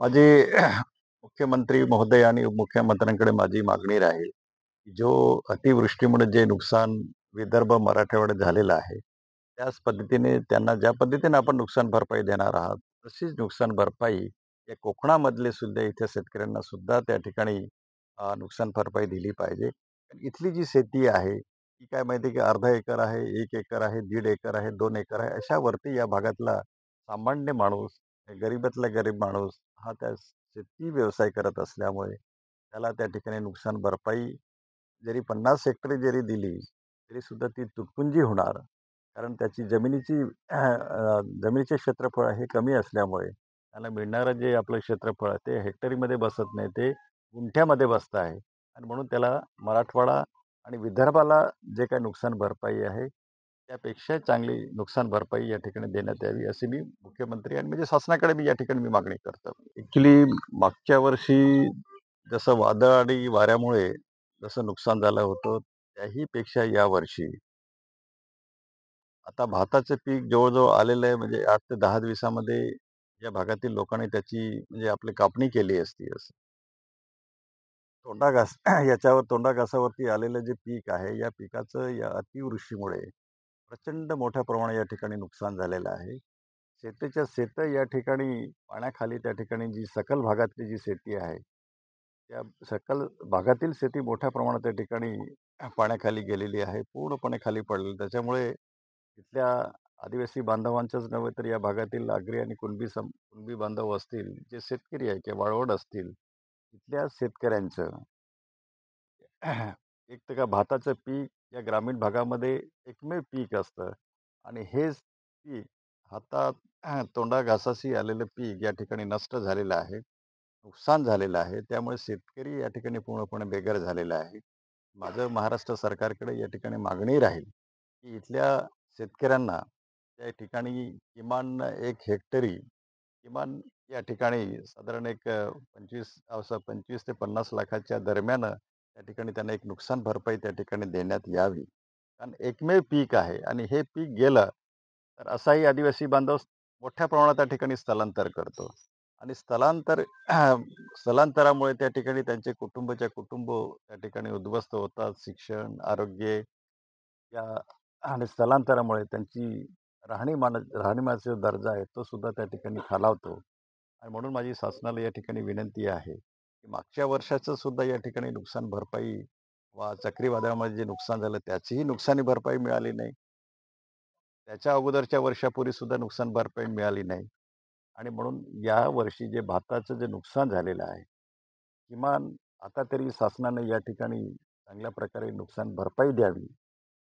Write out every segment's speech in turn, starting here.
माझी मुख्यमंत्री महोदय आणि उपमुख्यमंत्र्यांकडे माझी मागणी राहील, की जो अतिवृष्टीमुळे जे नुकसान विदर्भ, मराठवाड्यात झालेलं आहे, त्याच पद्धतीने त्यांना ज्या पद्धतीने आपण नुकसान भरपाई देणार आहात, तशीच नुकसान भरपाई या कोकणामधले सुद्धा इथे शेतकऱ्यांना सुद्धा त्या ठिकाणी नुकसान भरपाई दिली पाहिजे. कारण इथली जी शेती आहे, ती काय माहिती आहे की अर्धा एकर आहे, 1 एकर आहे, 1.5 एकर आहे, 2 एकर आहे, अशावरती या भागातला सामान्य माणूस, गरीबातला गरीब माणूस हा त्या शेती व्यवसाय करत असल्यामुळे त्याला त्या ठिकाणी नुकसान भरपाई जरी 50 हेक्टरी जरी दिली, तरी सुद्धा ती तुटपुंजी होणार. कारण त्याची जमिनीचे क्षेत्रफळ हे कमी असल्यामुळे त्याला मिळणारं जे आपलं क्षेत्रफळ आहे, ते हेक्टरीमध्ये बसत नाही, ते गुंठ्यामध्ये बसतं आहे. आणि म्हणून त्याला मराठवाडा आणि विदर्भाला जे काही नुकसान भरपाई आहे, त्यापेक्षा चांगली नुकसान भरपाई या ठिकाणी देण्यात यावी, अशी मी मुख्यमंत्री आणि म्हणजे शासनाकडे मी या ठिकाणी मागणी करतो. ॲक्चुअली मागच्या वर्षी जसं वादळ आणि वाऱ्यामुळे जसं नुकसान झालं होतं, त्याही पेक्षा यावर्षी आता भाताचं पीक जवळ-जवळ आलेलं आहे, म्हणजे 8 ते 10 दिवसामध्ये या भागातील लोकांनी त्याची म्हणजे आपली कापणी केली असती असं. तोंडाघास याच्यावर तोंडाघासावरती आलेलं जे पीक आहे, या पिकाचं या अतिवृष्टीमुळे प्रचंड मोठ्या प्रमाणात या ठिकाणी नुकसान झालेलं आहे. शेतीच्या शेतं या ठिकाणी पाण्याखाली त्या ठिकाणी जी सखल भागातली जी शेती आहे, त्या सखल भागातील शेती मोठ्या प्रमाणात त्या ठिकाणी पाण्याखाली गेलेली आहे. पूर्णपणे खाली पडलेली. त्याच्यामुळे तिथल्या आदिवासी बांधवांचंच नव्हे तर या भागातील आगरी आणि कुणबी बांधव असतील, जे शेतकरी आहे किंवा वाळवंट असतील, तिथल्या शेतकऱ्यांचं एक तर का भाताचं पीक या ग्रामीण भागामध्ये एकमेव पीक असतं आणि हेच पीक हातात तोंडाघासाशी आलेलं पीक या ठिकाणी नष्ट झालेलं आहे, नुकसान झालेलं आहे. त्यामुळे शेतकरी या ठिकाणी पूर्णपणे बेघर झालेला आहे. माझं महाराष्ट्र सरकारकडे या ठिकाणी मागणी राहील, की इथल्या शेतकऱ्यांना त्या ठिकाणी किमान 1 हेक्टरी किमान या ठिकाणी साधारण एक 25 ते 50 लाखाच्या दरम्यान त्या ठिकाणी त्यांना एक नुकसान भरपाई त्या ठिकाणी देण्यात यावी. कारण एकमेव पीक आहे आणि हे पीक गेलं, तर असाही आदिवासी बांधव मोठ्या प्रमाणात त्या ठिकाणी स्थलांतर करतो आणि स्थलांतरामुळे त्या ठिकाणी त्यांचे कुटुंब त्या ठिकाणी उद्ध्वस्त होतात. शिक्षण, आरोग्य या आणि स्थलांतरामुळे त्यांची राहणीमानाचा दर्जा आहे तो सुद्धा त्या ठिकाणी खालावतो. आणि म्हणून माझी शासनाला या ठिकाणी विनंती आहे, की मागच्या वर्षाचं सुद्धा या ठिकाणी नुकसान भरपाई वा चक्रीवादळामध्ये जे नुकसान झालं त्याचीही नुकसानी भरपाई मिळाली नाही. त्याच्या अगोदरच्या वर्षापूर्वी सुद्धा नुकसान भरपाई मिळाली नाही. आणि म्हणून या वर्षी जे भाताचं जे नुकसान झालेलं आहे, किमान आता तरी शासनाने या ठिकाणी चांगल्या प्रकारे नुकसान भरपाई द्यावी,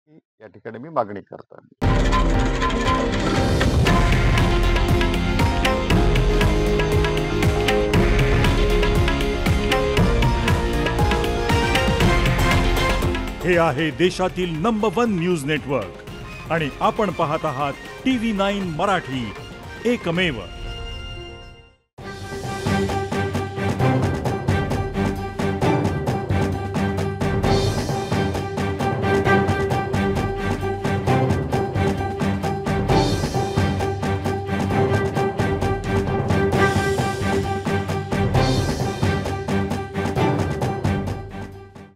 ही या ठिकाणी मी मागणी करतो. हे आहे देशातील नंबर 1 न्यूज नेटवर्क आणि आपण पाहत आहात TV9 मराठी, एकमेव.